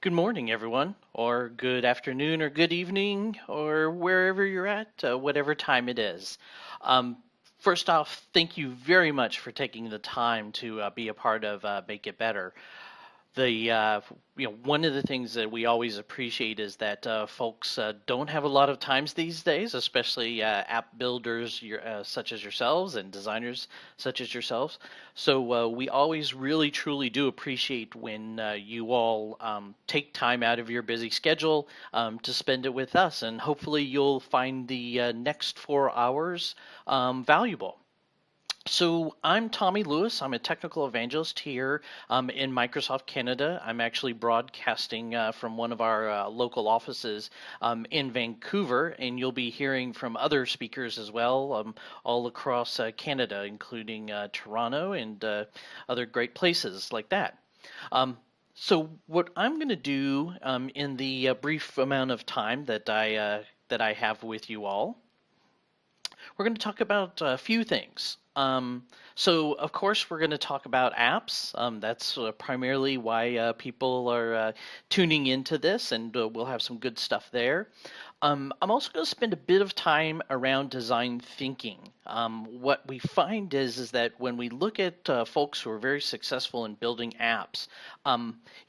Good morning, everyone, or good afternoon, or good evening, or wherever you're at, whatever time it is. Um, First off, thank you very much for taking the time to be a part of Make It Better. The One of the things that we always appreciate is that folks don't have a lot of times these days, especially app builders such as yourselves and designers such as yourselves. So we always really truly do appreciate when you all take time out of your busy schedule to spend it with us, and hopefully you'll find the next 4 hours valuable. So I'm Tommy Lewis. I'm a technical evangelist here in Microsoft Canada. I'm actually broadcasting from one of our local offices in Vancouver, and you'll be hearing from other speakers as well, all across Canada, including Toronto and other great places like that. So what I'm going to do in the brief amount of time that I have with you all, we're going to talk about a few things. So, of course, we're going to talk about apps. That's primarily why people are tuning into this, and we'll have some good stuff there. I'm also going to spend a bit of time around design thinking. What we find is that when we look at folks who are very successful in building apps,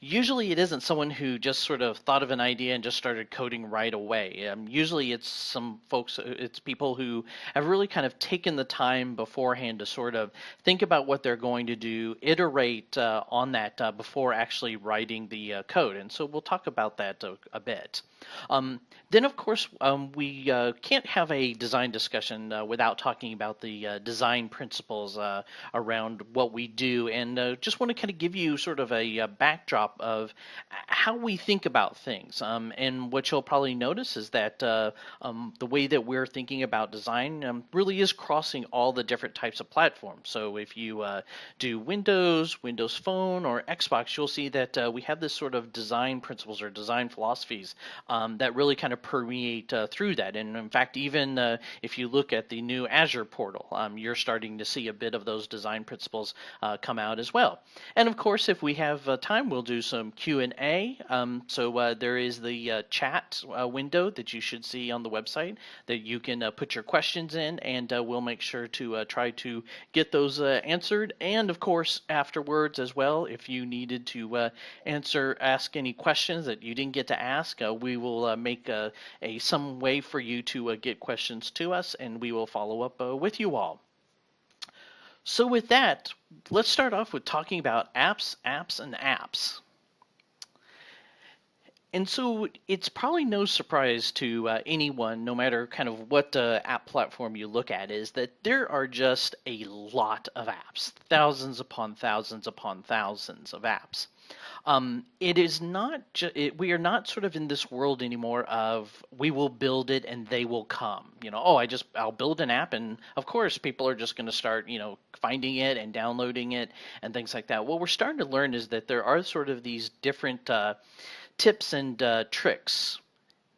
usually it isn't someone who just sort of thought of an idea and just started coding right away. Usually it's some folks, it's people who have really kind of taken the time beforehand to sort of think about what they're going to do, iterate on that before actually writing the code. And so we'll talk about that a bit. Then, of course, we can't have a design discussion without talking about the design principles around what we do, and just want to kind of give you sort of a backdrop of how we think about things. And what you'll probably notice is that the way that we're thinking about design really is crossing all the different types of platforms. So if you do Windows, Windows Phone, or Xbox, you'll see that we have this sort of design principles or design philosophies that really kind of permeate through that. And in fact, even if you look at the new Azure portal, you're starting to see a bit of those design principles come out as well. And of course, if we have time, we'll do some Q&A. So there is the chat window that you should see on the website that you can put your questions in, and we'll make sure to try to get those answered. And of course, afterwards as well, if you needed to ask any questions that you didn't get to ask, we will make some way for you to get questions to us, and we will follow up with you all. So with that, let's start off with talking about apps, and apps. And so it's probably no surprise to anyone, no matter kind of what app platform you look at, is that there are just a lot of apps, thousands upon thousands upon thousands of apps. It is not we are not sort of in this world anymore of we will build it and they will come. I'll build an app and of course people are just going to start, finding it and downloading it and things like that. What we're starting to learn is that there are sort of these different tips and tricks.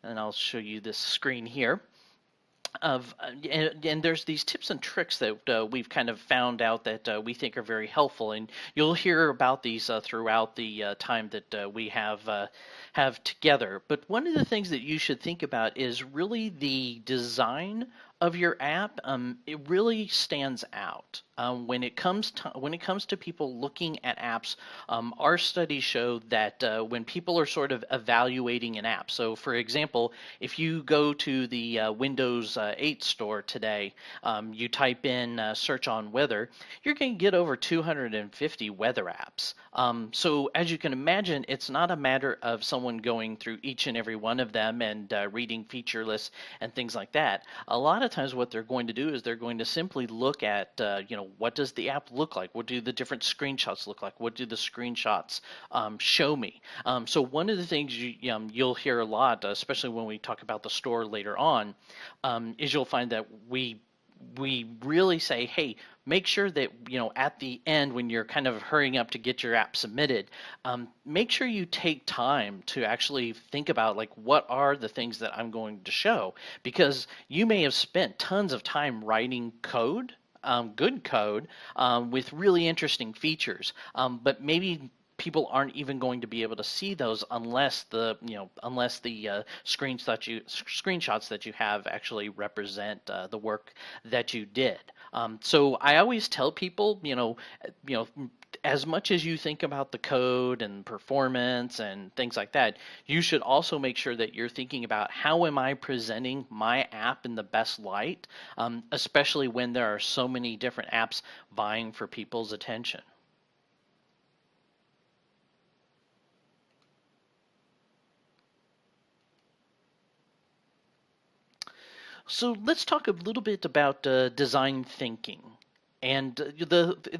And I'll show you this screen here and there's these tips and tricks that we've kind of found out that we think are very helpful, and you'll hear about these throughout the time that we have together. But one of the things that you should think about is really the design of your app. It really stands out when it comes to people looking at apps. Our studies show that when people are sort of evaluating an app, so for example, if you go to the Windows 8 store today, you type in search on weather, you're going to get over 250 weather apps. So as you can imagine, it's not a matter of someone going through each and every one of them and reading feature lists and things like that. A lot of times what they're going to do is they're going to simply look at, what does the app look like? What do the different screenshots look like? What do the screenshots show me? So one of the things you'll hear a lot, especially when we talk about the store later on, is you'll find that we really say, hey, make sure that at the end when you're kind of hurrying up to get your app submitted, make sure you take time to actually think about like what are the things that I'm going to show, because you may have spent tons of time writing code, good code, with really interesting features, but maybe people aren't even going to be able to see those unless the screenshots that you have actually represent the work that you did. So I always tell people, as much as you think about the code and performance and things like that, you should also make sure that you're thinking about how am I presenting my app in the best light, especially when there are so many different apps vying for people's attention. So let's talk a little bit about design thinking. And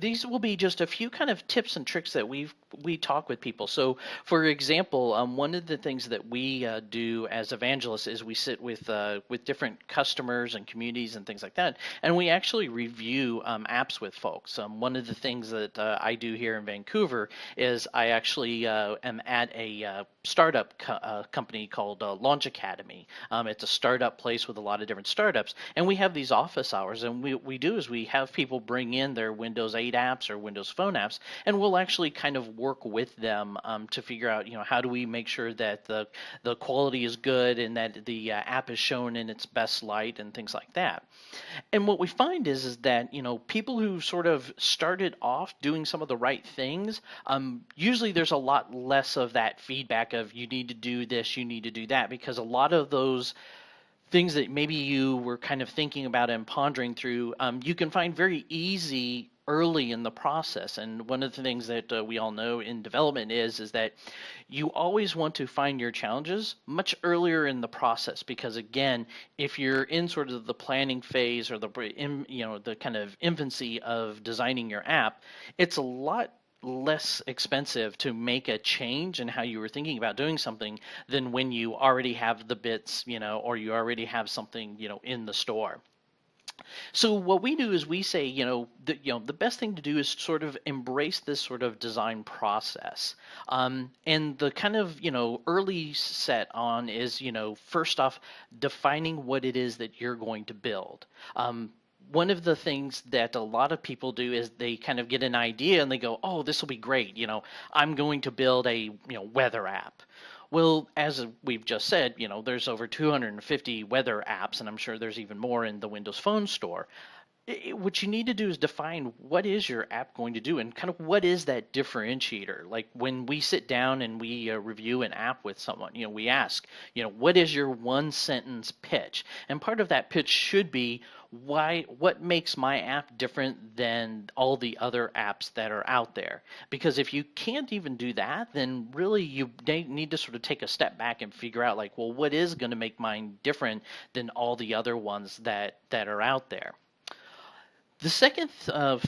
these will be just a few kind of tips and tricks that we talk with people. So, for example, one of the things that we do as evangelists is we sit with different customers and communities and things like that, and we actually review apps with folks. One of the things that I do here in Vancouver is I actually am at a startup company called Launch Academy. It's a startup place with a lot of different startups, and we have these office hours, and we do is we have people bring in their Windows 8 apps or Windows Phone apps, and we'll actually kind of work with them to figure out, how do we make sure that the quality is good and that the app is shown in its best light and things like that. And what we find is that, people who sort of started off doing some of the right things, usually there's a lot less of that feedback of you need to do this, you need to do that, because a lot of those things that maybe you were kind of thinking about and pondering through, you can find very easy early in the process. And one of the things that we all know in development is that you always want to find your challenges much earlier in the process, because again, if you're in sort of the planning phase or the kind of infancy of designing your app, it's a lot less expensive to make a change in how you were thinking about doing something than when you already have the bits, or you already have something, in the store. So what we do is we say, the best thing to do is sort of embrace this sort of design process. And the kind of, early set on is, first off, defining what it is that you're going to build. One of the things that a lot of people do is they kind of get an idea and they go, oh, this will be great. I'm going to build a, weather app. Well, as we've just said, there's over 250 weather apps, and I'm sure there's even more in the Windows Phone store. What you need to do is define what is your app going to do and kind of what is that differentiator. Like when we sit down and we review an app with someone, we ask, what is your one sentence pitch? And part of that pitch should be what makes my app different than all the other apps that are out there? Because if you can't even do that, then really you need to sort of take a step back and figure out like, well, what is going to make mine different than all the other ones that are out there? The second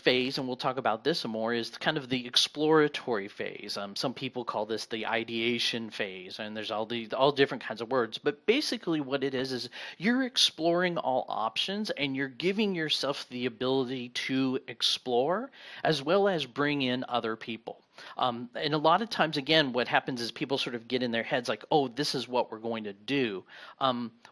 phase, and we'll talk about this some more, is kind of the exploratory phase. Some people call this the ideation phase, and there's all different kinds of words. But basically what it is you're exploring all options, and you're giving yourself the ability to explore as well as bring in other people. And a lot of times, again, what happens is people sort of get in their heads like, oh, this is what we're going to do,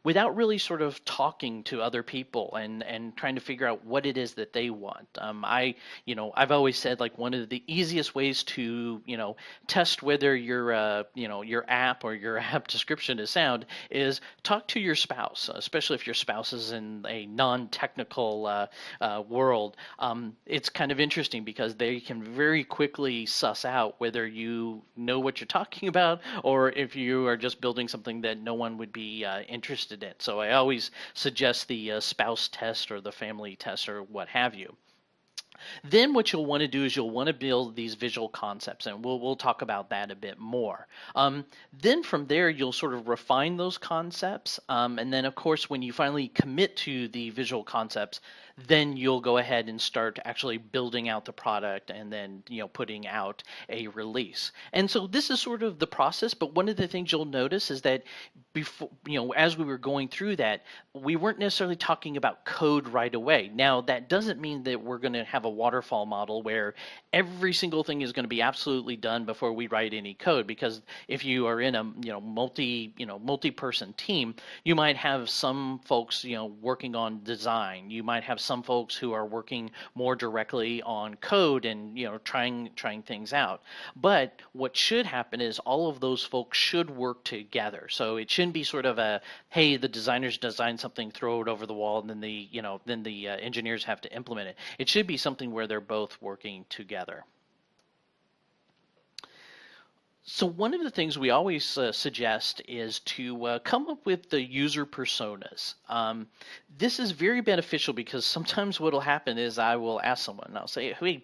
without really sort of talking to other people and trying to figure out what it is that they want. I've always said like one of the easiest ways to, test whether your app or your app description is sound is talk to your spouse, especially if your spouse is in a non-technical world. It's kind of interesting because they can very quickly suss out whether you know what you're talking about or if you are just building something that no one would be interested in. So I always suggest the spouse test or the family test or what have you. Then what you'll want to do is you'll want to build these visual concepts, and we'll talk about that a bit more. Then from there, you'll sort of refine those concepts, and then of course when you finally commit to the visual concepts, then you'll go ahead and start actually building out the product and then putting out a release. And so this is sort of the process, but one of the things you'll notice is that before, as we were going through that, we weren't necessarily talking about code right away. Now that doesn't mean that we're going to have a waterfall model where every single thing is going to be absolutely done before we write any code, because if you are in a multi-person team, you might have some folks working on design, you might have some some folks who are working more directly on code and trying things out. But what should happen is all of those folks should work together. So it shouldn't be sort of a, hey, the designers design something, throw it over the wall, and then the engineers have to implement it. It should be something where they're both working together. So one of the things we always suggest is to come up with the user personas. This is very beneficial because sometimes what will happen is I will ask someone, and I'll say, hey,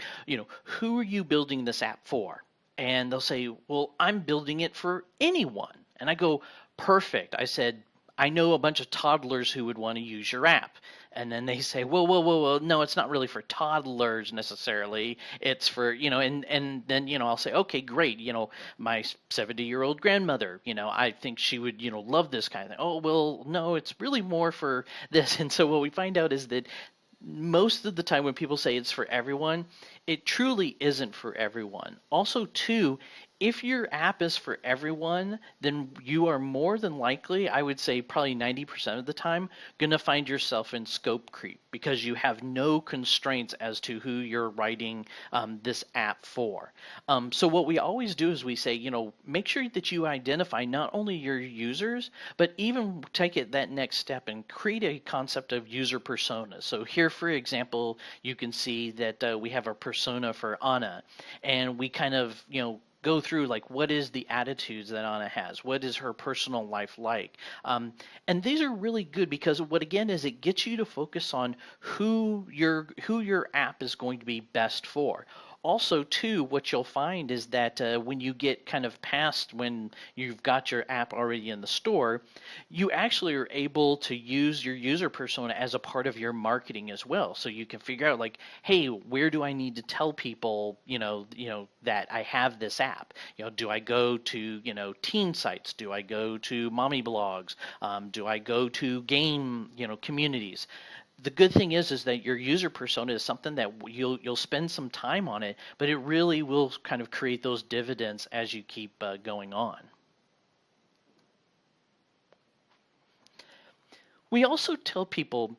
who are you building this app for? And they'll say, well, I'm building it for anyone. And I go, perfect. I said, I know a bunch of toddlers who would want to use your app. And then they say, whoa, no, it's not really for toddlers necessarily. It's for, and then, I'll say, okay, great. My 70-year-old grandmother, I think she would, love this kind of thing. Oh, well, no, it's really more for this. And so what we find out is that most of the time when people say it's for everyone, it truly isn't for everyone. Also, too, if your app is for everyone, then you are more than likely, I would say probably 90% of the time, going to find yourself in scope creep because you have no constraints as to who you're writing this app for. So what we always do is we say, make sure that you identify not only your users, but even take it that next step and create a concept of user persona. So here, for example, you can see that we have a persona for Anna, and we kind of, go through like what is the attitudes that Anna has, what is her personal life like, and these are really good because what again is it gets you to focus on who your app is going to be best for. Also, too, what you'll find is that when you get kind of past when you've got your app already in the store, you actually are able to use your user persona as a part of your marketing as well. So you can figure out like, hey, where do I need to tell people, that I have this app? Do I go to, teen sites? Do I go to mommy blogs? Do I go to game, communities? The good thing is that your user persona is something that you'll spend some time on it, but it really will kind of create those dividends as you keep going on. We also tell people,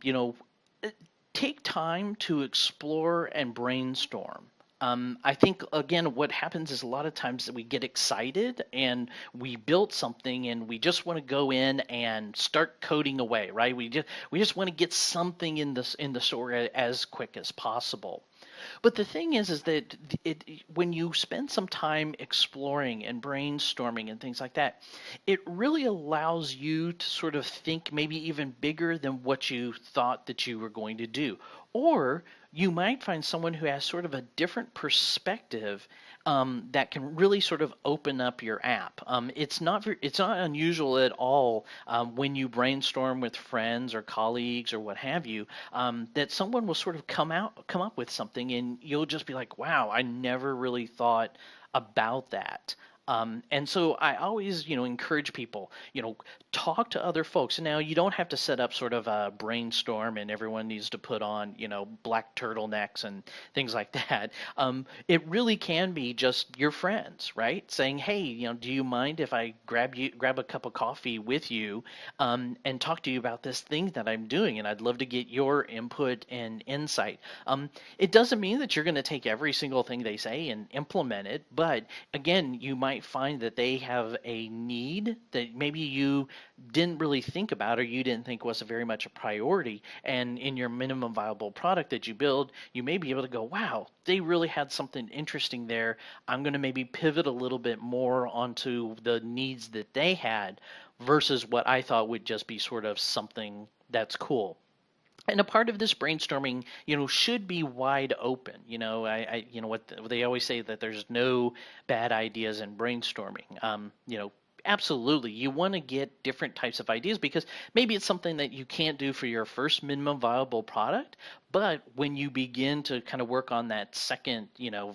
take time to explore and brainstorm. I think, again, what happens is a lot of times that we get excited and we built something and we just want to go in and start coding away, right? We just want to get something in the store as quick as possible. But the thing is that when you spend some time exploring and brainstorming and things like that, it really allows you to sort of think maybe even bigger than what you thought that you were going to do. Or you might find someone who has sort of a different perspective that can really sort of open up your app. It's not unusual at all when you brainstorm with friends or colleagues or what have you, that someone will sort of come up with something and you'll just be like, wow, I never really thought about that. And so I always, encourage people, talk to other folks. Now, you don't have to set up sort of a brainstorm and everyone needs to put on, black turtlenecks and things like that. It really can be just your friends, right? Saying, hey, do you mind if I grab a cup of coffee with you and talk to you about this thing that I'm doing? And I'd love to get your input and insight. It doesn't mean that you're going to take every single thing they say and implement it. But again, you might find that they have a need that maybe you didn't really think about or you didn't think was very much a priority. And in your minimum viable product that you build, you may be able to go, wow, they really had something interesting there. I'm going to maybe pivot a little bit more onto the needs that they had versus what I thought would just be sort of something that's cool. And a part of this brainstorming, should be wide open. What they always say that there's no bad ideas in brainstorming. Absolutely, you want to get different types of ideas because maybe it's something that you can't do for your first minimum viable product, but when you begin to kind of work on that second,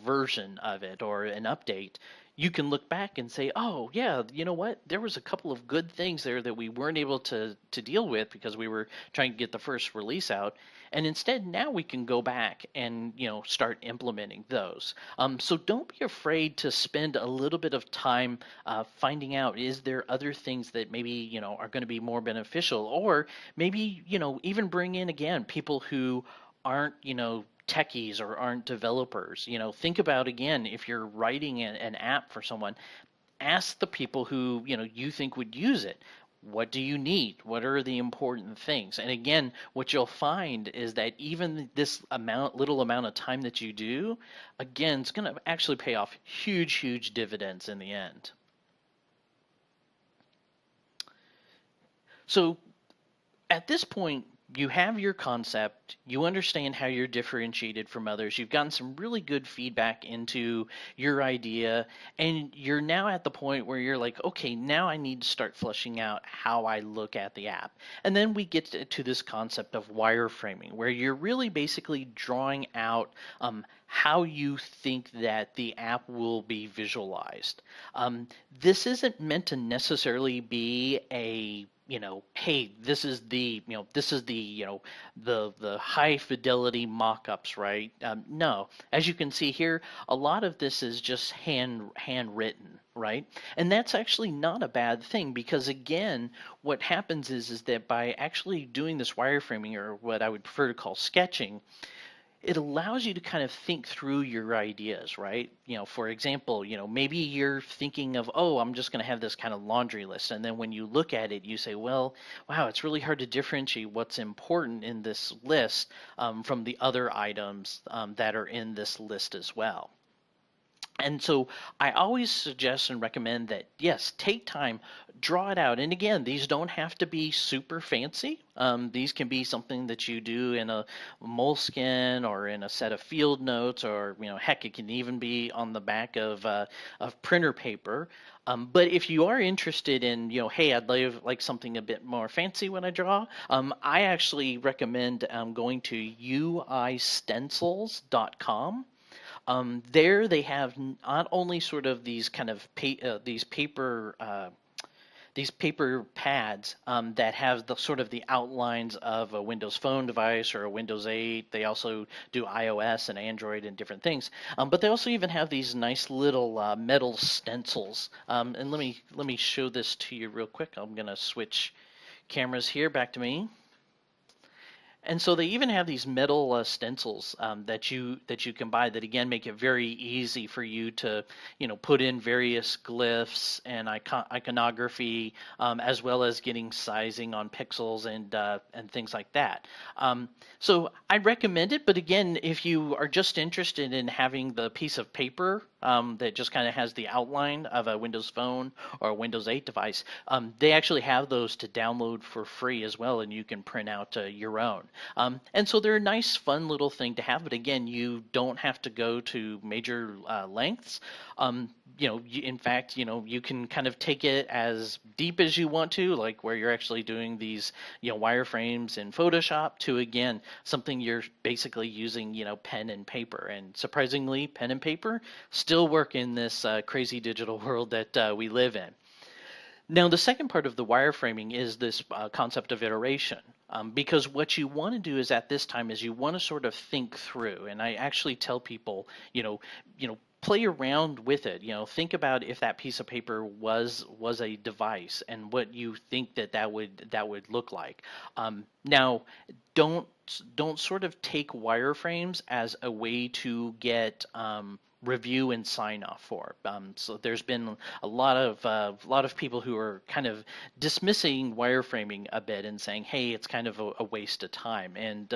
version of it or an update, you can look back and say, oh, yeah, you know what? There was a couple of good things there that we weren't able to deal with because we were trying to get the first release out. And instead, now we can go back and, start implementing those. So don't be afraid to spend a little bit of time finding out, is there other things that maybe, are going to be more beneficial? Or maybe, even bring in, again, people who aren't, techies or aren't developers. Think about, again, if you're writing an app for someone, ask the people who, you think would use it. What do you need? What are the important things? And again, what you'll find is that even this little amount of time that you do, again, it's going to actually pay off huge, huge dividends in the end. So at this point, you have your concept, you understand how you're differentiated from others, you've gotten some really good feedback into your idea, and you're now at the point where you're like, okay, now I need to start fleshing out how I look at the app. And then we get to this concept of wireframing, where you're really basically drawing out how you think that the app will be visualized. This isn't meant to necessarily be a hey, this is the the high fidelity mock-ups, right? No, as you can see here, a lot of this is just handwritten, right? And that's actually not a bad thing, because again, what happens is that by actually doing this wireframing, or what I would prefer to call sketching, it allows you to kind of think through your ideas, right? For example, maybe you're thinking of, oh, I'm just going to have this kind of laundry list. And then when you look at it, you say, well, wow, it's really hard to differentiate what's important in this list from the other items that are in this list as well. And so I always suggest and recommend that, yes, take time, draw it out. And again, these don't have to be super fancy. These can be something that you do in a Moleskine or in a set of field notes, or, heck, it can even be on the back of printer paper. But if you are interested in, hey, I'd like something a bit more fancy when I draw, I actually recommend going to uistencils.com. There they have not only sort of these kind of these paper pads that have the sort of the outlines of a Windows Phone device or a Windows 8. They also do iOS and Android and different things. But they also even have these nice little metal stencils. And let me show this to you real quick. I'm going to switch cameras here back to me. And so they even have these metal stencils that you can buy, that again make it very easy for you to put in various glyphs and iconography, as well as getting sizing on pixels and things like that. So I recommend it, but again, if you are just interested in having the piece of paper that just kind of has the outline of a Windows Phone or a Windows 8 device, they actually have those to download for free as well, and you can print out your own. And so they're a nice, fun little thing to have, but again, you don't have to go to major lengths. In fact, you can kind of take it as deep as you want to, like where you're actually doing these, wireframes in Photoshop, to, again, something you're basically using, pen and paper. And surprisingly, pen and paper still work in this crazy digital world that we live in. Now, the second part of the wireframing is this concept of iteration, because what you want to do is, at this time, is you want to sort of think through. And I actually tell people, play around with it. Think about if that piece of paper was a device, and what you think that would look like. Now, don't sort of take wireframes as a way to get review and sign off for. So there's been a lot of people who are kind of dismissing wireframing a bit and saying, hey, it's kind of a waste of time. And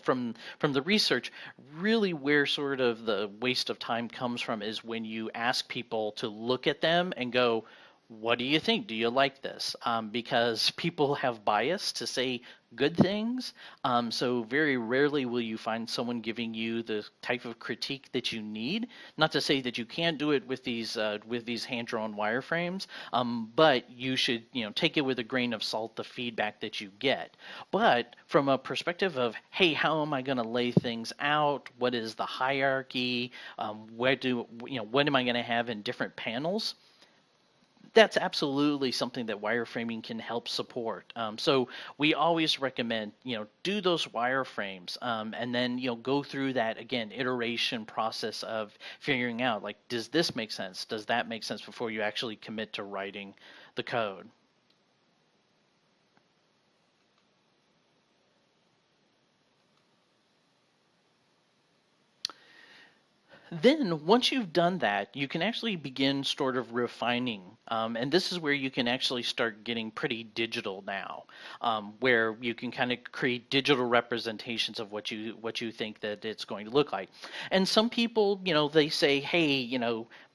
from the research, really where sort of the waste of time comes from is when you ask people to look at them and go, what do you think? Do you like this? Because people have bias to say good things. So very rarely will you find someone giving you the type of critique that you need. Not to say that you can't do it with these hand-drawn wireframes, but you should take it with a grain of salt, the feedback that you get. But from a perspective of, hey, how am I going to lay things out? What is the hierarchy? What am I going to have in different panels? That's absolutely something that wireframing can help support. So we always recommend, do those wireframes, and then, go through that, again, iteration process of figuring out, like, does this make sense? Does that make sense, before you actually commit to writing the code? Then, once you've done that, you can actually begin sort of refining. And this is where you can actually start getting pretty digital now, where you can kind of create digital representations of what you think that it's going to look like. And some people, they say, hey,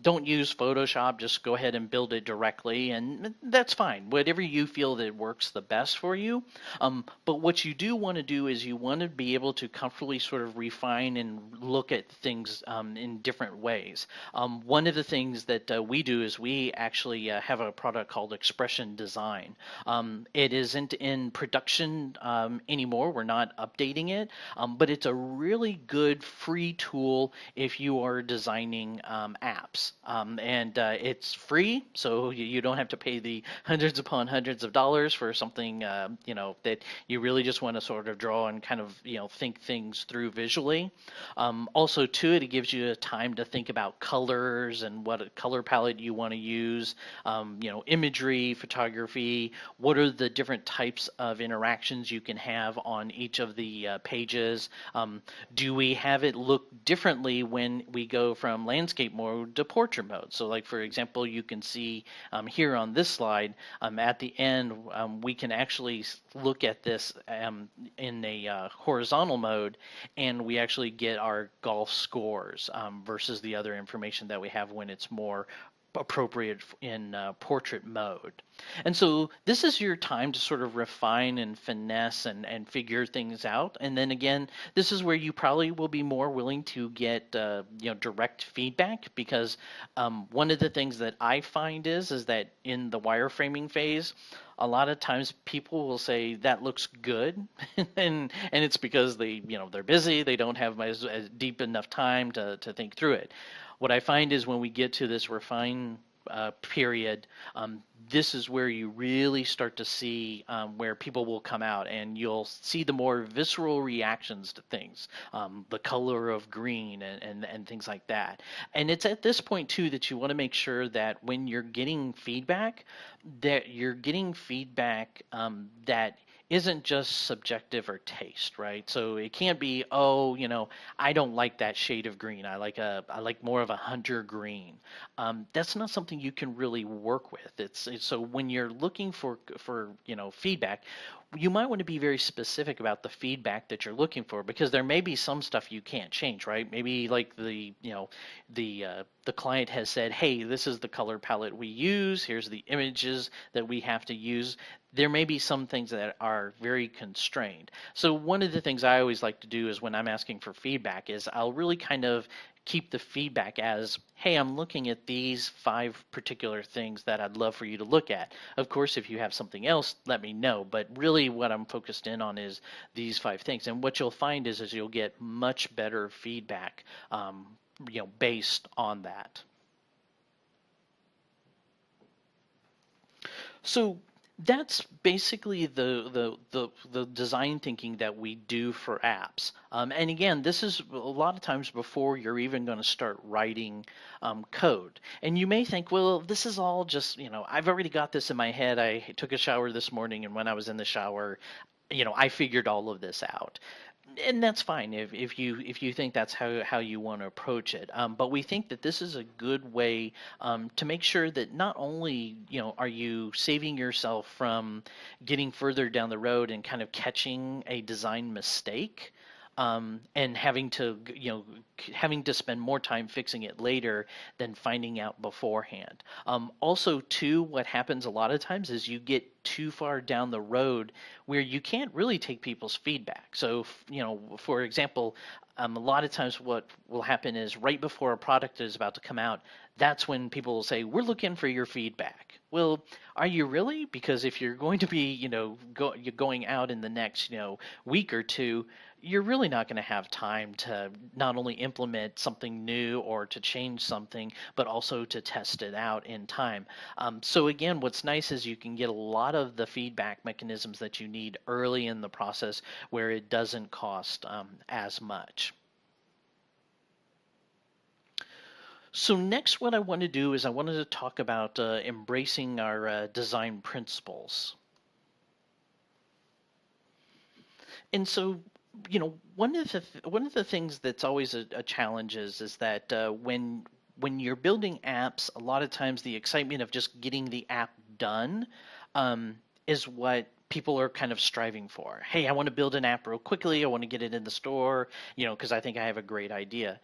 don't use Photoshop, just go ahead and build it directly, and that's fine. Whatever you feel that works the best for you. But what you do want to do is you want to be able to comfortably sort of refine and look at things in different ways. One of the things that we do is we actually have a product called Expression Design. It isn't in production anymore. We're not updating it, but it's a really good free tool if you are designing apps. And it's free, so you don't have to pay the hundreds upon hundreds of dollars for something that you really just want to sort of draw and kind of think things through visually. Also, too, it gives you a time to think about colors and what color palette you want to use, imagery, photography, what are the different types of interactions you can have on each of the pages. Do we have it look differently when we go from landscape mode to portrait mode? So like, for example, you can see here on this slide, at the end, we can actually look at this in a horizontal mode, and we actually get our golf scores versus the other information that we have when it's more appropriate in portrait mode. And so this is your time to sort of refine and finesse and figure things out. And then again, this is where you probably will be more willing to get direct feedback, because one of the things that I find is that in the wireframing phase, a lot of times people will say that looks good, and it's because they're busy, they don't have as deep enough time to think through it. What I find is when we get to this refine period, this is where you really start to see where people will come out, and you'll see the more visceral reactions to things, the color of green and things like that. And it's at this point too that you want to make sure that when you're getting feedback, that you're getting feedback that isn't just subjective or taste, right? So it can't be, I don't like that shade of green. I like more of a hunter green. That's not something you can really work with. It's so when you're looking for feedback, you might want to be very specific about the feedback that you're looking for, because there may be some stuff you can't change, right? Maybe like the client has said, hey, this is the color palette we use. Here's the images that we have to use. There may be some things that are very constrained. So one of the things I always like to do is when I'm asking for feedback is I'll really kind of keep the feedback as, hey, I'm looking at these 5 particular things that I'd love for you to look at. Of course, if you have something else, let me know. But really what I'm focused in on is these 5 things. And what you'll find is you'll get much better feedback based on that. So that's basically the design thinking that we do for apps. And again, this is a lot of times before you're even going to start writing code. And you may think, well, this is all just, I've already got this in my head. I took a shower this morning, and when I was in the shower, I figured all of this out. And that's fine if you think that's how you want to approach it. But we think that this is a good way to make sure that not only are you saving yourself from getting further down the road and kind of catching a design mistake, and having to spend more time fixing it later than finding out beforehand. Also, too, what happens a lot of times is you get too far down the road where you can't really take people's feedback. So, for example, a lot of times what will happen is right before a product is about to come out, that's when people will say, we're looking for your feedback. Well, are you really? Because if you're going to be, you're going out in the next, week or two, you're really not going to have time to not only implement something new or to change something, but also to test it out in time. So again, what's nice is you can get a lot of the feedback mechanisms that you need early in the process where it doesn't cost as much. So next, what I want to do is I wanted to talk about embracing our design principles. And so One of the things that's always a challenge is that when you're building apps, a lot of times the excitement of just getting the app done um, is what people are kind of striving for. Hey, I want to build an app real quickly. I want to get it in the store, because I think I have a great idea.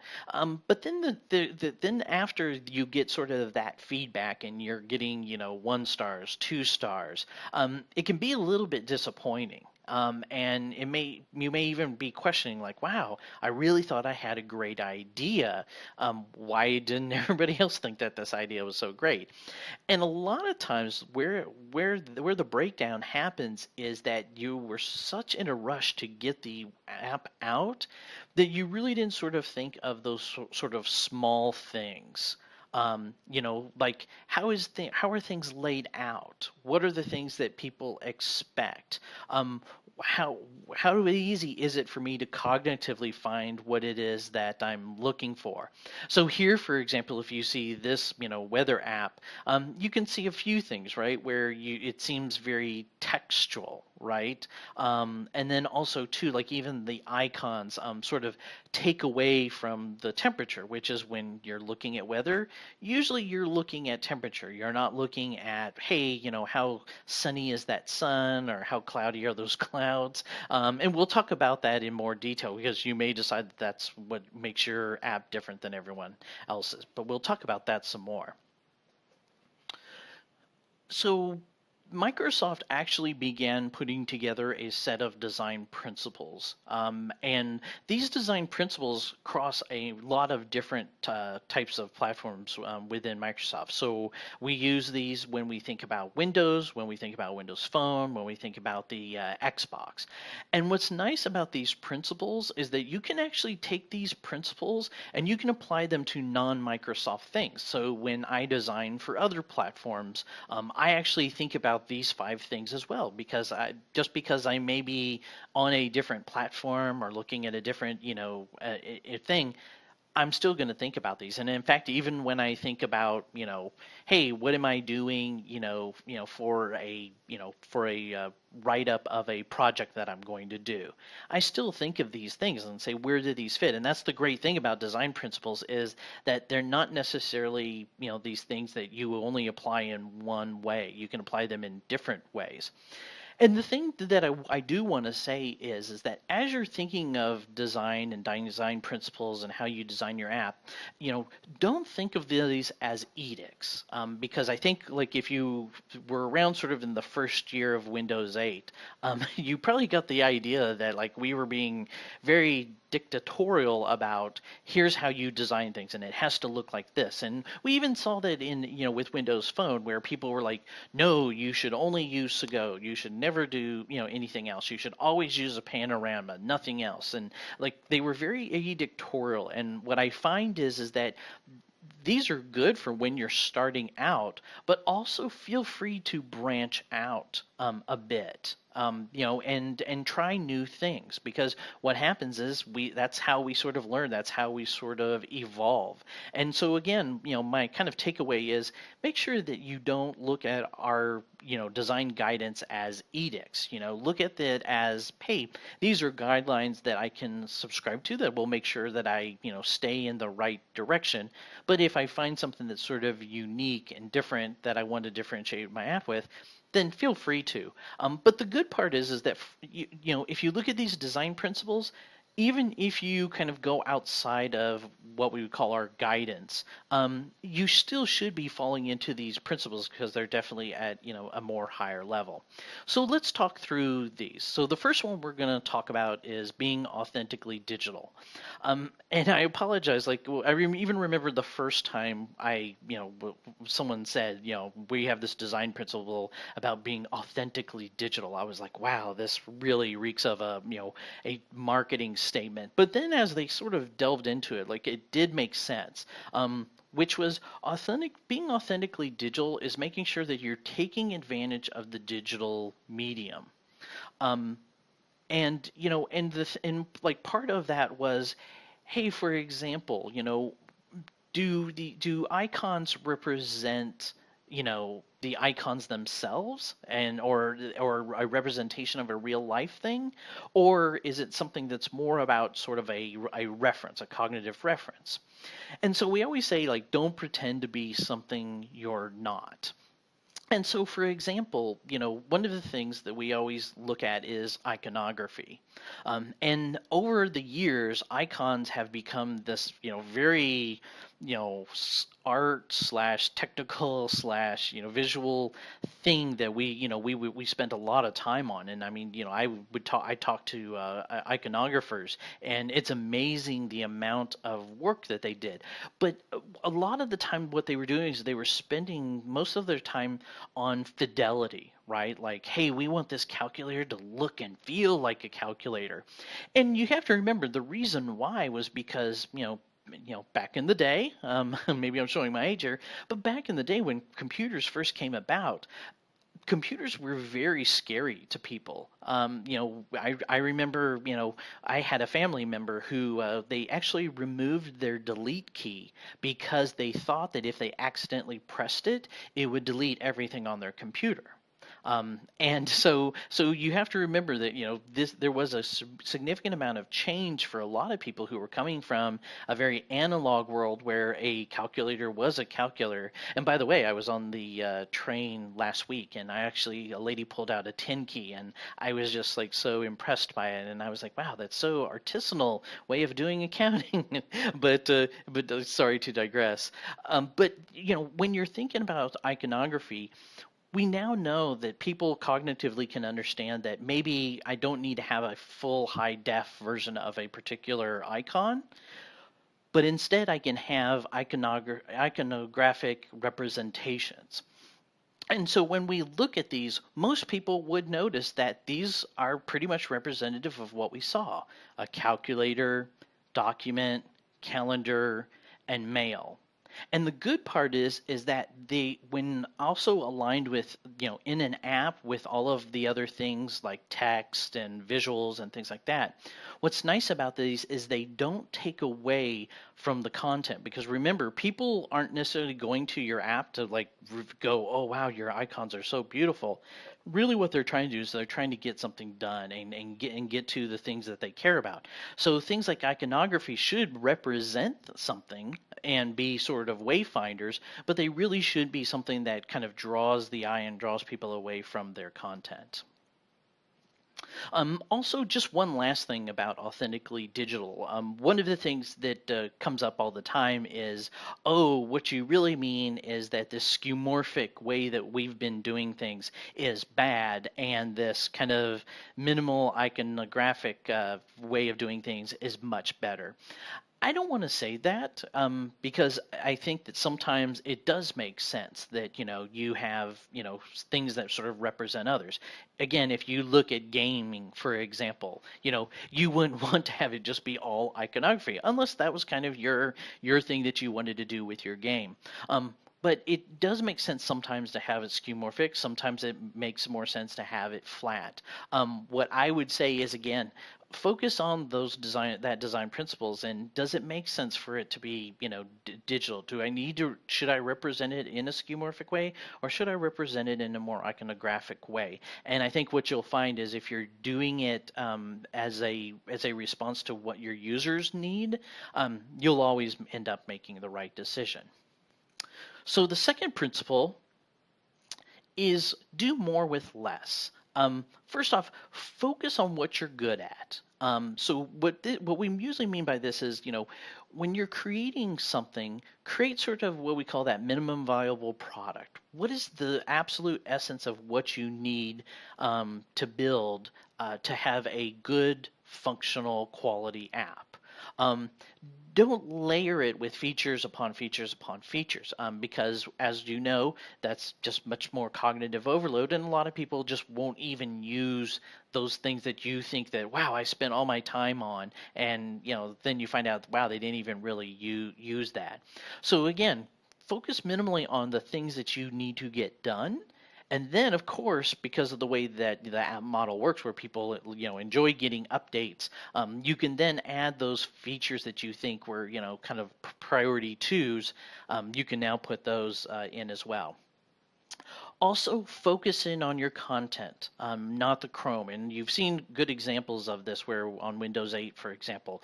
But then then after you get sort of that feedback and you're getting, 1 stars, 2 stars, it can be a little bit disappointing. And you may even be questioning like, wow, I really thought I had a great idea. Why didn't everybody else think that this idea was so great? And a lot of times where the breakdown happens is that you were such in a rush to get the app out that you really didn't sort of think of those sort of small things. Like how are things laid out? What are the things that people expect? Um, how how easy is it for me to cognitively find what it is that I'm looking for? So here, for example, if you see this, weather app, you can see a few things, right? Where it seems very textual, right? And then also too, like even the icons, sort of take away from the temperature, which is when you're looking at weather. Usually, you're looking at temperature. You're not looking at, hey, how sunny is that sun or how cloudy are those clouds. And we'll talk about that in more detail because you may decide that that's what makes your app different than everyone else's. But we'll talk about that some more. So Microsoft actually began putting together a set of design principles. And these design principles cross a lot of different types of platforms within Microsoft. So we use these when we think about Windows, when we think about Windows Phone, when we think about the Xbox. And what's nice about these principles is that you can actually take these principles and you can apply them to non-Microsoft things. So when I design for other platforms, I actually think about these 5 things as well because because I may be on a different platform or looking at a different thing, I'm still going to think about these. And in fact, even when I think about, hey, what am I doing, for a write up of a project that I'm going to do, I still think of these things and say, where do these fit? And that's the great thing about design principles is that they're not necessarily, these things that you only apply in one way. You can apply them in different ways. And the thing that I do want to say is that as you're thinking of design and design principles and how you design your app, don't think of these as edicts. Because I think like if you were around sort of in the first year of Windows 8, you probably got the idea that like we were being very dictatorial about here's how you design things and it has to look like this. And we even saw that in with Windows Phone where people were like, no, you should only use Segoe, you should never do anything else, you should always use a panorama, nothing else. And like they were very editorial. And what I find is that these are good for when you're starting out, but also feel free to branch out a bit, and try new things because what happens is that's how we sort of learn, that's how we sort of evolve. And so again, my kind of takeaway is make sure that you don't look at our design guidance as edicts. Look at it as, hey, these are guidelines that I can subscribe to that will make sure that I stay in the right direction. But if I find something that's sort of unique and different that I want to differentiate my app with, then feel free to. But the good part is that if you look at these design principles, even if you kind of go outside of what we would call our guidance, you still should be falling into these principles because they're definitely at a more higher level. So let's talk through these. So the first one we're going to talk about is being authentically digital. And I apologize, like I even remember the first time someone said, we have this design principle about being authentically digital. I was like, wow, this really reeks of a marketing statement. But then as they sort of delved into it, like it did make sense. Which was being authentically digital is making sure that you're taking advantage of the digital medium. And like part of that was, hey, for example, do icons represent the icons themselves and or a representation of a real life thing, or is it something that's more about sort of a reference, a cognitive reference? And so we always say, like, don't pretend to be something you're not. And so, for example, one of the things that we always look at is iconography. And over the years, icons have become this, very, art slash technical slash, visual thing that we spent a lot of time on. And I mean, I talk to iconographers, and it's amazing the amount of work that they did. But a lot of the time, what they were doing is they were spending most of their time on fidelity, right? Like, hey, we want this calculator to look and feel like a calculator. And you have to remember the reason why was because, back in the day, maybe I'm showing my age here, but back in the day when computers first came about, computers were very scary to people. I remember, I had a family member who they actually removed their delete key because they thought that if they accidentally pressed it, it would delete everything on their computer. And so you have to remember that there was a significant amount of change for a lot of people who were coming from a very analog world where a calculator was a calculator. And by the way, I was on the train last week, and a lady pulled out a 10 key, and I was just like so impressed by it, and I was like, wow, that's so artisanal way of doing accounting. But sorry to digress. But when you're thinking about iconography, we now know that people cognitively can understand that maybe I don't need to have a full high def version of a particular icon, but instead I can have iconographic representations. And so when we look at these, most people would notice that these are pretty much representative of what we saw: a calculator, document, calendar, and mail. And the good part is that they, when also aligned with, in an app with all of the other things like text and visuals and things like that, what's nice about these is they don't take away from the content. Because remember, people aren't necessarily going to your app to like go, oh wow, your icons are so beautiful. Really what they're trying to do is they're trying to get something done and get to the things that they care about. So things like iconography should represent something and be sort of wayfinders, but they really should be something that kind of draws the eye and draws people away from their content. Also, just one last thing about Authentically Digital. One of the things that comes up all the time is, oh, what you really mean is that this skeuomorphic way that we've been doing things is bad, and this kind of minimal iconographic way of doing things is much better. I don't want to say that because I think that sometimes it does make sense that you have things that sort of represent others. Again, if you look at gaming, for example, you wouldn't want to have it just be all iconography unless that was kind of your thing that you wanted to do with your game. But it does make sense sometimes to have it skeuomorphic. Sometimes it makes more sense to have it flat. What I would say is, again, focus on those design principles, and does it make sense for it to be digital? Should I represent it in a skeuomorphic way, or should I represent it in a more iconographic way? And I think what you'll find is if you're doing it as a response to what your users need, you'll always end up making the right decision. So the second principle is do more with less. First off, focus on what you're good at. So what we usually mean by this is, when you're creating something, create sort of what we call that minimum viable product. What is the absolute essence of what you need to build to have a good, functional, quality app? Don't layer it with features upon features upon features, because as you know, that's just much more cognitive overload, and a lot of people just won't even use those things that you think that, wow, I spent all my time on, and then you find out, wow, they didn't even really use that. So again, focus minimally on the things that you need to get done. And then, of course, because of the way that the app model works, where people enjoy getting updates, you can then add those features that you think were kind of priority twos. You can now put those in as well. Also, focus in on your content, not the Chrome. And you've seen good examples of this where on Windows 8, for example,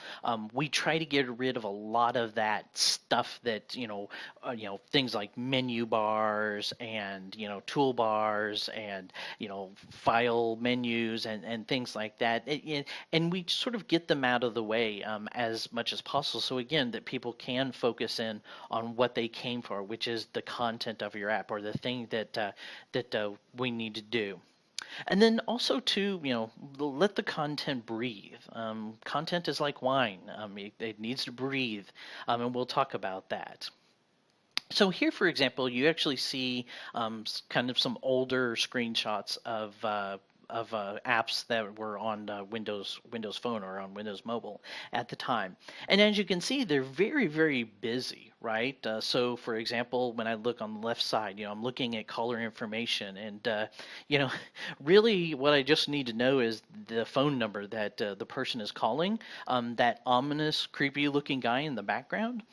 we try to get rid of a lot of that stuff that, things like menu bars and, toolbars and, file menus and things like that. And we sort of get them out of the way as much as possible. So again, that people can focus in on what they came for, which is the content of your app or the thing that we need to do. And then also to, let the content breathe. Content is like wine. It needs to breathe, and we'll talk about that. So here, for example, you actually see kind of some older screenshots of apps that were on Windows Phone or on Windows Mobile at the time. And as you can see, they're very, very busy, right? So, for example, when I look on the left side, I'm looking at caller information, and really, what I just need to know is the phone number that the person is calling. That ominous, creepy-looking guy in the background.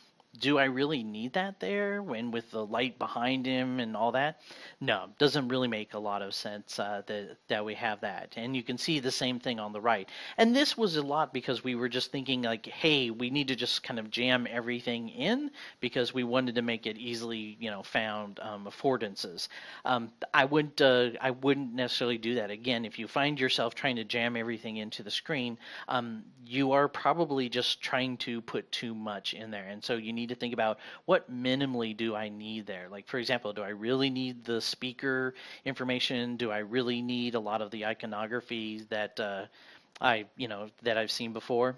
Do I really need that there when with the light behind him and all that? No, doesn't really make a lot of sense that we have that. And you can see the same thing on the right. And this was a lot because we were just thinking like, hey, we need to just kind of jam everything in because we wanted to make it easily, found affordances. I wouldn't necessarily do that. Again, if you find yourself trying to jam everything into the screen, you are probably just trying to put too much in there. And so you need to think about what minimally do I need there. Like, for example, do I really need the speaker information? Do I really need a lot of the iconography that that I've seen before?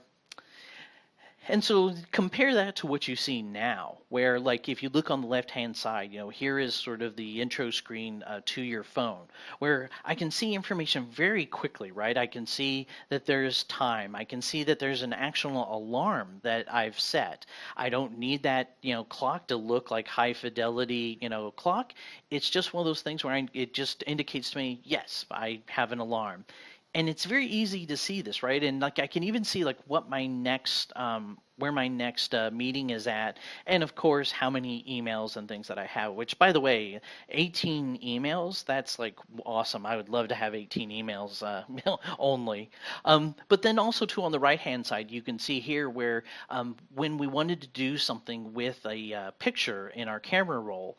And so compare that to what you see now, where like if you look on the left-hand side, here is sort of the intro screen to your phone, where I can see information very quickly, right? I can see that there's time. I can see that there's an actual alarm that I've set. I don't need that, clock to look like high fidelity, clock. It's just one of those things where it just indicates to me, yes, I have an alarm. And it's very easy to see this, right? And like I can even see like what my next where my next meeting is at, and of course how many emails and things that I have. Which, by the way, 18 emails, that's like awesome. I would love to have 18 emails only. But then also too on the right hand side, you can see here where when we wanted to do something with a picture in our camera roll,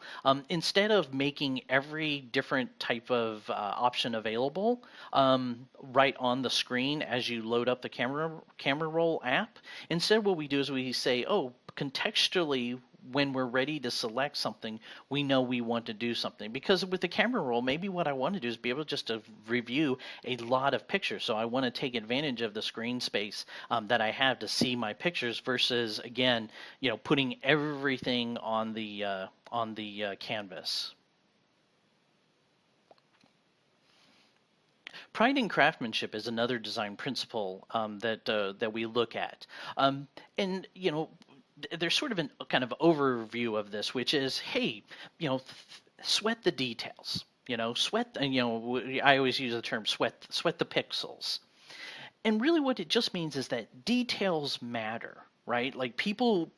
instead of making every different type of option available right on the screen as you load up the camera roll app, instead what we do is we say, oh, contextually, when we're ready to select something, we know we want to do something. Because with the camera roll, maybe what I want to do is be able just to review a lot of pictures. So I want to take advantage of the screen space that I have to see my pictures versus, again, putting everything on the canvas. Pride in craftsmanship is another design principle that we look at, and there's sort of a kind of overview of this, which is, hey, sweat the details. Sweat. I always use the term sweat the pixels. And really, what it just means is that details matter, right? Like people,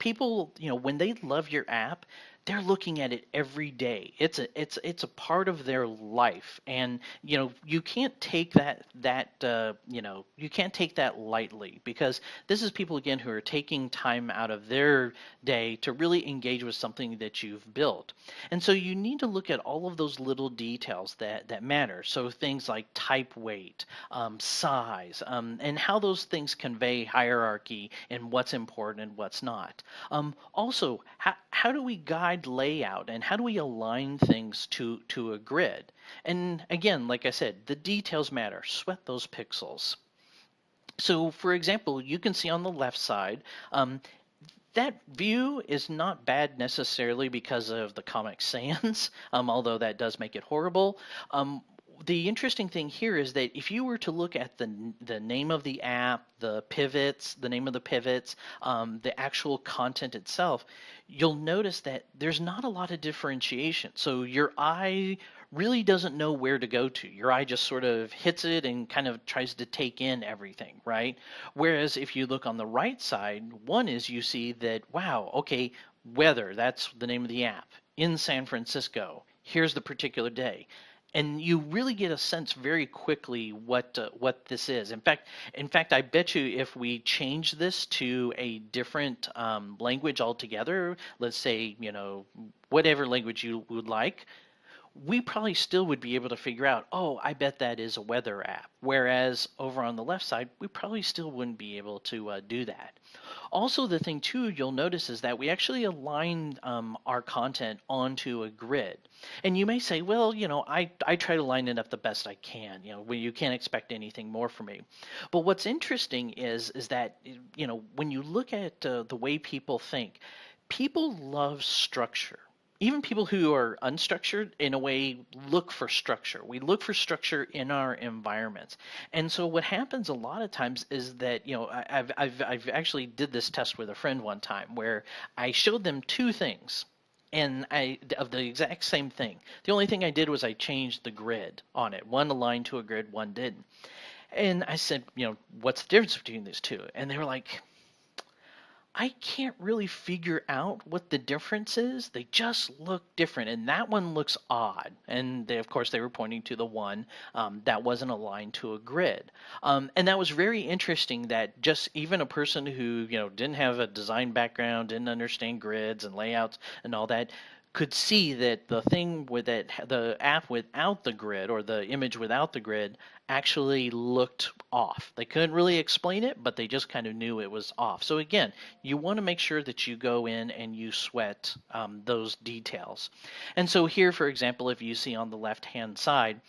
when they love your app, they're looking at it every day. It's a part of their life, and you can't take you can't take that lightly, because this is people again who are taking time out of their day to really engage with something that you've built. And so you need to look at all of those little details that matter. So things like type weight, size, and how those things convey hierarchy and what's important and what's not. Also, how do we guide layout, and how do we align things to a grid? And again, like I said, the details matter. Sweat those pixels. So for example, you can see on the left side, that view is not bad necessarily because of the Comic Sans, although that does make it horrible. The interesting thing here is that if you were to look at the name of the app, the pivots, the name of the pivots, the actual content itself, you'll notice that there's not a lot of differentiation. So your eye really doesn't know where to go to. Your eye just sort of hits it and kind of tries to take in everything, right? Whereas if you look on the right side, one is you see that, wow, okay, weather, that's the name of the app, in San Francisco. here's the particular day. And you really get a sense very quickly what this is. In fact, I bet you if we change this to a different language altogether, let's say, whatever language you would like, we probably still would be able to figure out, oh, I bet that is a weather app. Whereas over on the left side, we probably still wouldn't be able to do that. Also, the thing too you'll notice is that we actually align our content onto a grid. And you may say, well, I try to line it up the best I can. You can't expect anything more from me. But what's interesting is that when you look at the way people think, people love structure. Even people who are unstructured, in a way, look for structure. We look for structure in our environments. And so what happens a lot of times is that, I've actually did this test with a friend one time where I showed them two things and of the exact same thing. The only thing I did was I changed the grid on it. One aligned to a grid, one didn't. And I said, what's the difference between these two? And they were like, I can't really figure out what the difference is. They just look different, and that one looks odd. And of course, they were pointing to the one that wasn't aligned to a grid. And that was very interesting. That just even a person who didn't have a design background, didn't understand grids and layouts and all that, could see that the thing with it, the app without the grid or the image without the grid actually looked off. They couldn't really explain it, but they just kind of knew it was off. So again, you want to make sure that you go in and you sweat those details. And so here, for example, if you see on the left-hand side,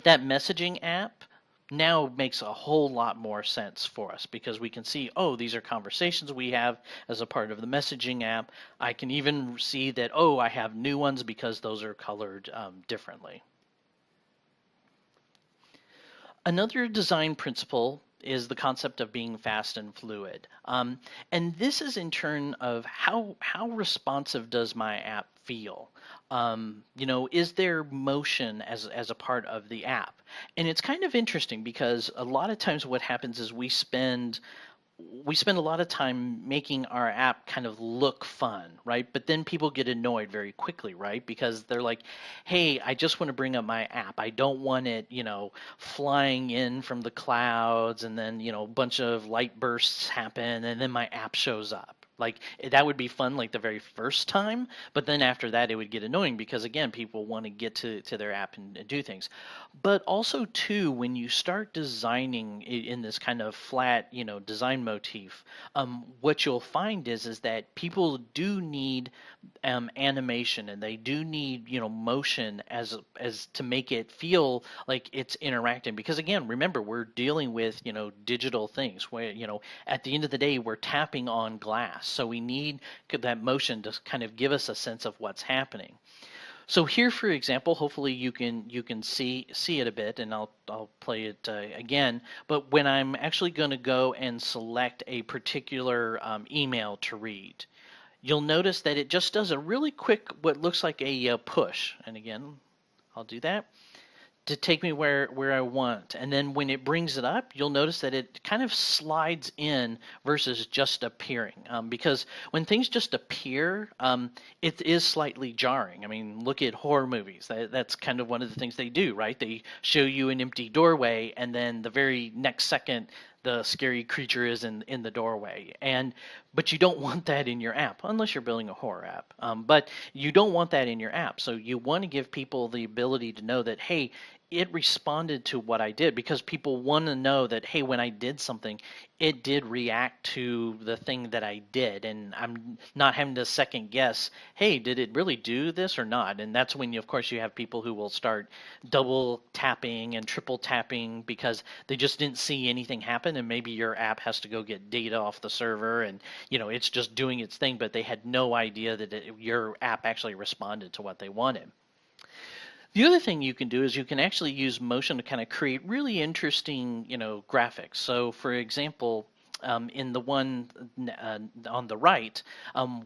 that messaging app now makes a whole lot more sense for us because we can see, oh, these are conversations we have as a part of the messaging app. I can even see that, oh, I have new ones because those are colored differently. Another design principle is the concept of being fast and fluid. And this is in turn of how responsive does my app feel? Is there motion as a part of the app? And it's kind of interesting because a lot of times what happens is we spend a lot of time making our app kind of look fun, right? But then people get annoyed very quickly, right? Because they're like, hey, I just want to bring up my app. I don't want it, flying in from the clouds and then, a bunch of light bursts happen and then my app shows up. Like that would be fun like the very first time, but then after that it would get annoying because again, people want to get to their app and do things. But also too, when you start designing in this kind of flat, design motif, what you'll find is that people do need animation and they do need, motion as to make it feel like it's interacting. Because again, remember, we're dealing with, digital things where, at the end of the day, we're tapping on glass. So we need that motion to kind of give us a sense of what's happening. So here, for example, hopefully you can see it a bit, and I'll play it again. But when I'm actually going to go and select a particular email to read, you'll notice that it just does a really quick, what looks like a push. And again, I'll do that to take me where I want. And then when it brings it up, you'll notice that it kind of slides in versus just appearing. Because when things just appear, it is slightly jarring. I mean, look at horror movies. That's kind of one of the things they do, right? They show you an empty doorway, and then the very next second, the scary creature is in the doorway. But you don't want that in your app, unless you're building a horror app. But you don't want that in your app. So you want to give people the ability to know that, hey, it responded to what I did, because people want to know that, hey, when I did something, it did react to the thing that I did. And I'm not having to second guess, hey, did it really do this or not? And that's when, of course, you have people who will start double tapping and triple tapping because they just didn't see anything happen. And maybe your app has to go get data off the server and, it's just doing its thing, but they had no idea that your app actually responded to what they wanted. The other thing you can do is you can actually use motion to kind of create really interesting, graphics. So, for example, in the one on the right,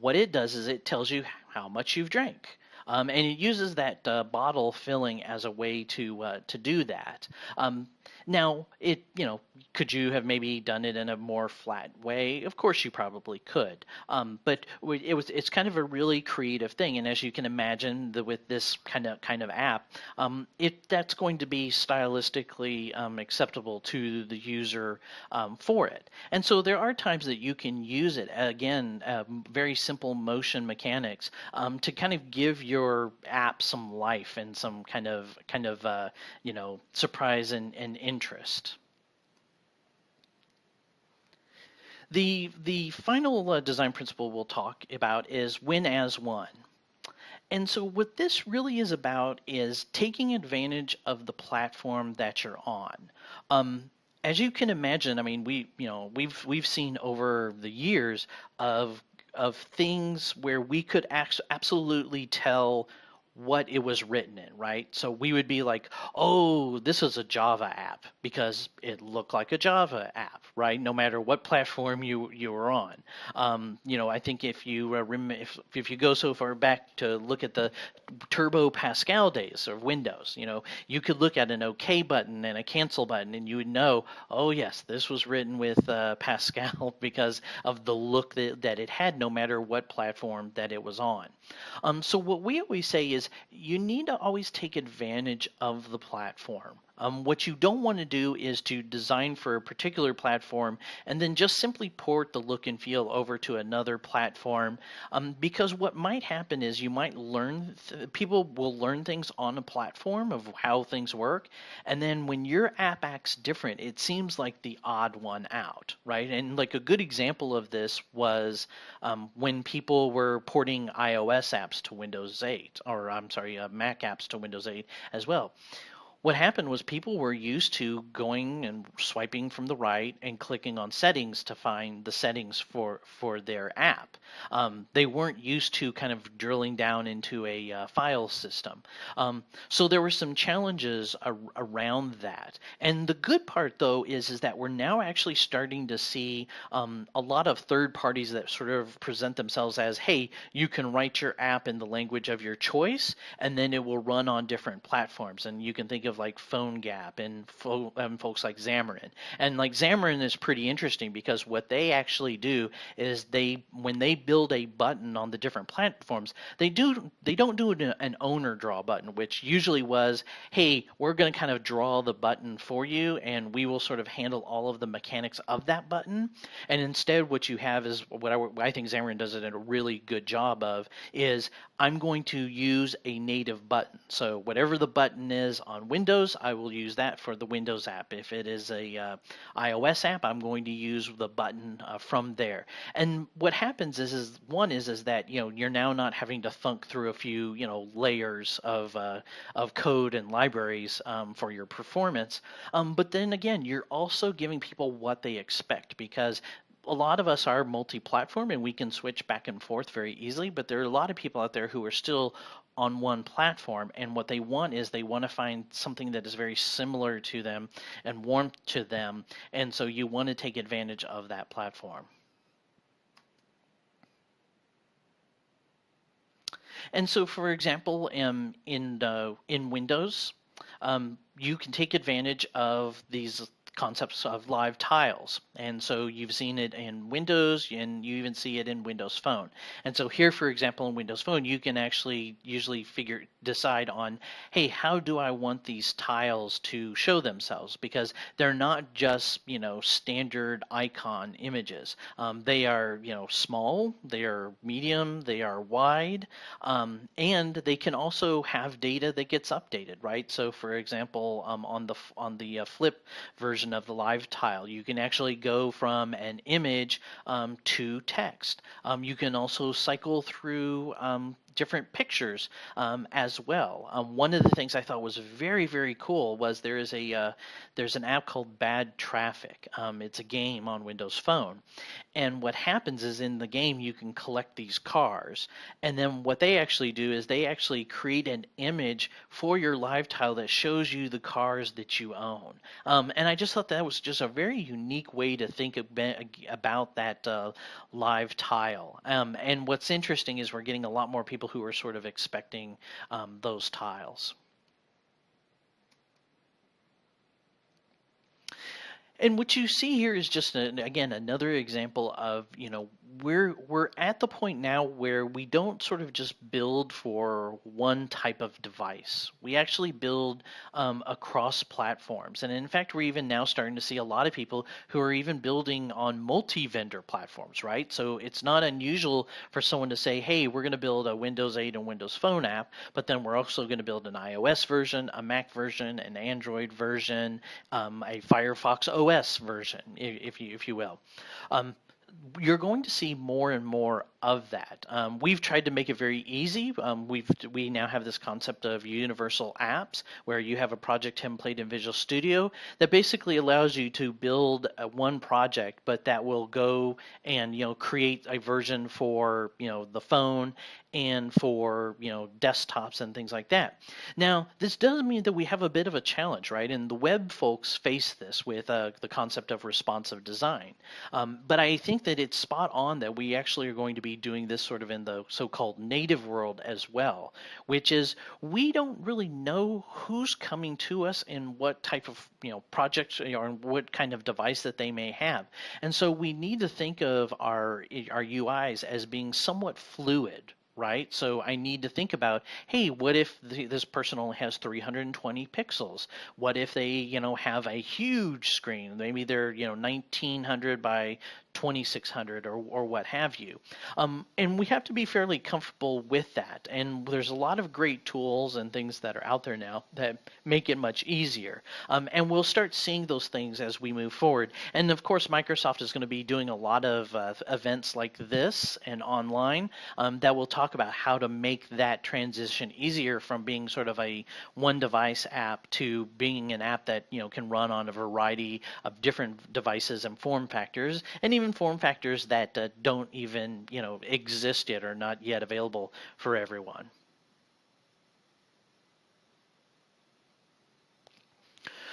what it does is it tells you how much you've drank. and it uses that bottle filling as a way to do that. Um, Now, could you have maybe done it in a more flat way? Of course, you probably could. But it's kind of a really creative thing, and as you can imagine, with this kind of app, that's going to be stylistically acceptable to the user for it. And so there are times that you can use it again, very simple motion mechanics to kind of give your app some life and some kind of surprise and interest. The final design principle we'll talk about is win as one. And so what this really is about is taking advantage of the platform that you're on. As you can imagine, I mean, we've seen over the years of things where we could absolutely tell what it was written in, right? So we would be like, oh, this is a Java app because it looked like a Java app, right? No matter what platform you were on. I think if you if you go so far back to look at the Turbo Pascal days of Windows, you could look at an OK button and a cancel button, and you would know, oh yes, this was written with Pascal because of the look that it had, no matter what platform that it was on. So what we always say is you need to always take advantage of the platform. What you don't want to do is to design for a particular platform and then just simply port the look and feel over to another platform, because what might happen is you might people will learn things on a platform of how things work, and then when your app acts different, it seems like the odd one out, right? And like a good example of this was when people were porting iOS apps to Windows 8, or I'm sorry, Mac apps to Windows 8 as well. What happened was people were used to going and swiping from the right and clicking on settings to find the settings for their app. They weren't used to kind of drilling down into a file system. So there were some challenges around that. And the good part, though, is that we're now actually starting to see a lot of third parties that sort of present themselves as, hey, you can write your app in the language of your choice, and then it will run on different platforms. And you can think of like PhoneGap and folks like Xamarin. And like Xamarin is pretty interesting because what they actually do is when they build a button on the different platforms, they don't do an owner draw button, which usually was, hey, we're going to kind of draw the button for you and we will sort of handle all of the mechanics of that button. And instead what you have is what I think Xamarin does it in a really good job of is I'm going to use a native button. So whatever the button is on Windows, I will use that for the Windows app. If it is a iOS app, I'm going to use the button from there. And what happens is that you're now not having to thunk through a few layers of code and libraries for your performance. But then again, you're also giving people what they expect, because a lot of us are multi-platform and we can switch back and forth very easily, but there are a lot of people out there who are still on one platform, and what they want to find something that is very similar to them and warm to them, and so you want to take advantage of that platform. And so, for example, in Windows, you can take advantage of these concepts of live tiles. And so you've seen it in Windows, and you even see it in Windows Phone. And so here, for example, in Windows Phone, you can actually usually decide on, hey, how do I want these tiles to show themselves? Because they're not just, standard icon images. They are, small, they are medium, they are wide, and they can also have data that gets updated, right? So for example, on the flip version of the live tile, you can actually go from an image to text. You can also cycle through different pictures as well. One of the things I thought was very, very cool was there's an app called Bad Traffic. It's a game on Windows Phone, and what happens is in the game you can collect these cars, and then what they actually do is they actually create an image for your live tile that shows you the cars that you own. And I just thought that was just a very unique way to think about that live tile. And what's interesting is we're getting a lot more people people who are sort of expecting those tiles. And what you see here is just again another example of, we're at the point now where we don't sort of just build for one type of device. We actually build across platforms, and in fact, we're even now starting to see a lot of people who are even building on multi-vendor platforms, right? So it's not unusual for someone to say, "Hey, we're going to build a Windows 8 and Windows Phone app, but then we're also going to build an iOS version, a Mac version, an Android version, a Firefox OS version, if you will." You're going to see more and more of that. We've tried to make it very easy. We now have this concept of universal apps, where you have a project template in Visual Studio that basically allows you to build one project, but that will go and create a version for the phone and for desktops and things like that. Now, this does mean that we have a bit of a challenge, right? And the web folks face this with the concept of responsive design. But I think that it's spot on that we actually are going to be doing this sort of in the so-called native world as well, which is we don't really know who's coming to us and what type of projects or what kind of device that they may have. And so we need to think of our UIs as being somewhat fluid. Right? So I need to think about, hey, what if this person only has 320 pixels? What if they, have a huge screen? Maybe they're, 1900 by 2600 or what have you. And we have to be fairly comfortable with that. And there's a lot of great tools and things that are out there now that make it much easier. And we'll start seeing those things as we move forward. And of course, Microsoft is going to be doing a lot of events like this and online that will talk about how to make that transition easier from being sort of a one device app to being an app that can run on a variety of different devices and form factors, and even form factors that don't even exist yet or not yet available for everyone.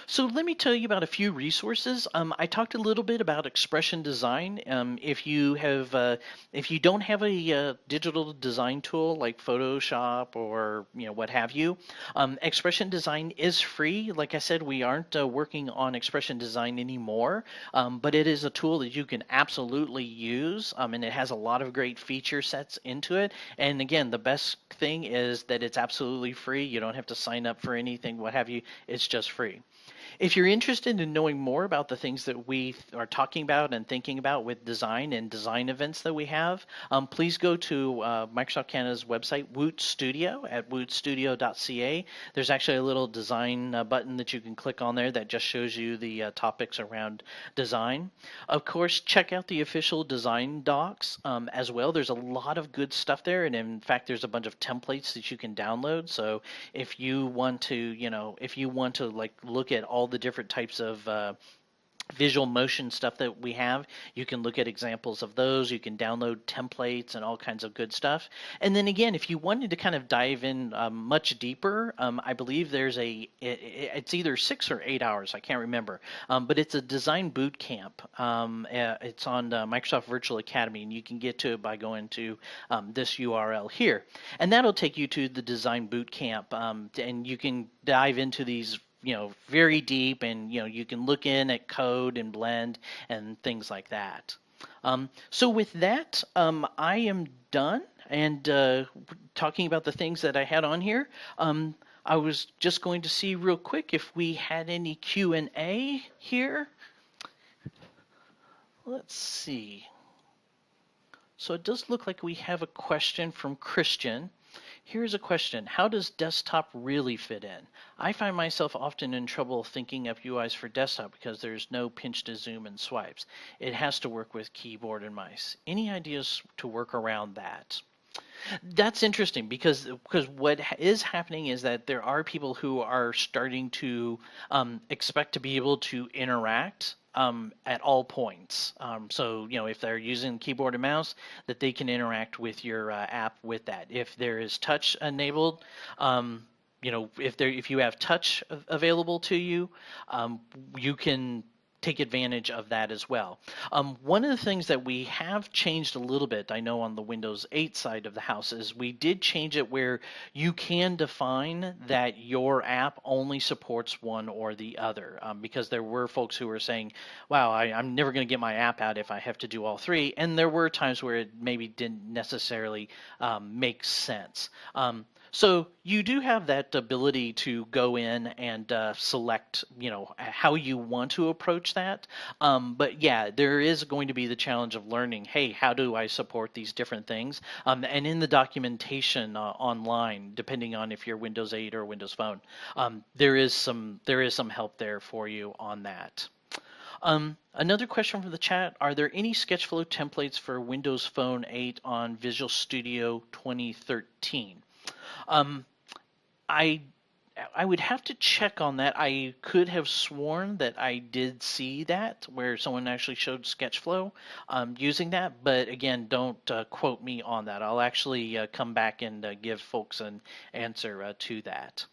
So let me tell you about a few resources. I talked a little bit about expression design. If you don't have a digital design tool like Photoshop or what have you, expression design is free. Like I said, we aren't working on expression design anymore, but it is a tool that you can absolutely use, and it has a lot of great feature sets into it. And again, the best thing is that it's absolutely free. You don't have to sign up for anything, what have you. It's just free. If you're interested in knowing more about the things that we are talking about and thinking about with design and design events that we have, please go to Microsoft Canada's website, Woot Studio, at wootstudio.ca. There's actually a little design button that you can click on there that just shows you the topics around design. Of course, check out the official design docs as well. There's a lot of good stuff there, and in fact, there's a bunch of templates that you can download. So if you want to, like look at all the different types of visual motion stuff that we have, you can look at examples of those. You can download templates and all kinds of good stuff. And then again, if you wanted to kind of dive in much deeper, I believe there's it's either 6 or 8 hours, I can't remember, but it's a design boot camp. It's on Microsoft Virtual Academy, and you can get to it by going to this URL here, and that'll take you to the design boot camp, and you can dive into these very deep, and you can look in at code and blend and things like that. So with that, I am done and talking about the things that I had on here. I was just going to see real quick if we had any Q&A here. Let's see. So it does look like we have a question from Christian. Here's a question. How does desktop really fit in? I find myself often in trouble thinking of UIs for desktop because there's no pinch to zoom and swipes. It has to work with keyboard and mice. Any ideas to work around that? That's interesting because what is happening is that there are people who are starting to expect to be able to interact at all points. So, if they're using keyboard and mouse, that they can interact with your app with that. If there is touch enabled, if you have touch available to you, you can take advantage of that as well. One of the things that we have changed a little bit, I know on the Windows 8 side of the house, is we did change it where you can define that your app only supports one or the other, because there were folks who were saying, wow, I'm never going to get my app out if I have to do all three. And there were times where it maybe didn't necessarily make sense. So you do have that ability to go in and select, how you want to approach that. But yeah, there is going to be the challenge of learning, hey, how do I support these different things? And in the documentation online, depending on if you're Windows 8 or Windows Phone, there is some help there for you on that. Another question from the chat: are there any SketchFlow templates for Windows Phone 8 on Visual Studio 2013? I would have to check on that. I could have sworn that I did see that where someone actually showed SketchFlow using that, but again, don't quote me on that. I'll actually come back and give folks an answer to that.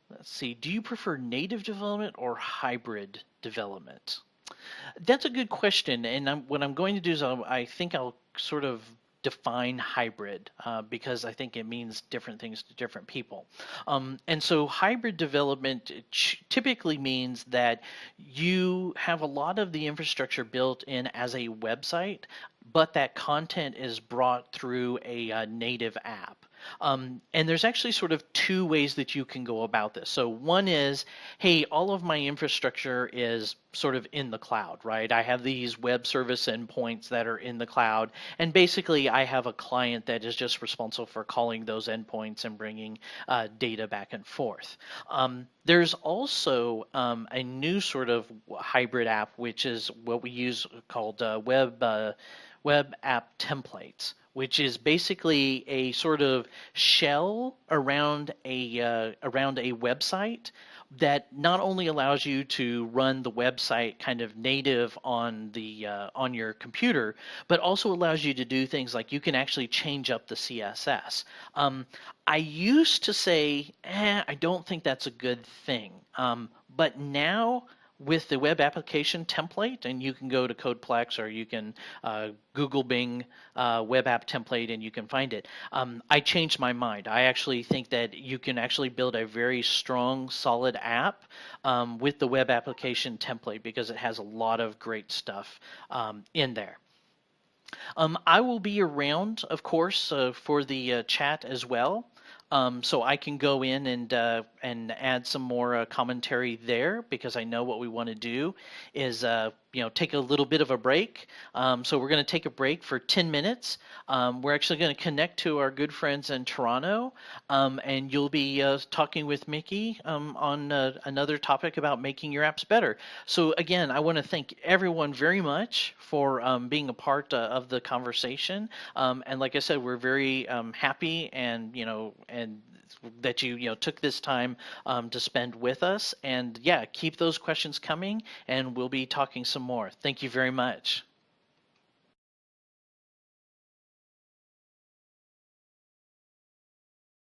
Let's see. Do you prefer native development or hybrid development? That's a good question, and what I'm going to do is I think I'll sort of define hybrid because I think it means different things to different people. And so hybrid development typically means that you have a lot of the infrastructure built in as a website, but that content is brought through a native app. And there's actually sort of two ways that you can go about this. So one is, hey, all of my infrastructure is sort of in the cloud, right? I have these web service endpoints that are in the cloud, and basically I have a client that is just responsible for calling those endpoints and bringing data back and forth. There's also a new sort of hybrid app, which is what we use called web app templates, which is basically a sort of shell around a website that not only allows you to run the website kind of native on the on your computer, but also allows you to do things like you can actually change up the CSS. I used to say, I don't think that's a good thing, but now with the web application template, and you can go to Codeplex or you can Google Bing web app template and you can find it. I changed my mind. I actually think that you can actually build a very strong, solid app with the web application template because it has a lot of great stuff in there. I will be around, of course, for the chat as well. So I can go in and add some more commentary there because I know what we want to do is take a little bit of a break. So we're going to take a break for 10 minutes. We're actually going to connect to our good friends in Toronto, and you'll be talking with Mickey on another topic about making your apps better. So again, I want to thank everyone very much for being a part of the conversation. And like I said, we're very happy and that you took this time to spend with us. And yeah, keep those questions coming, and we'll be talking some more. Thank you very much.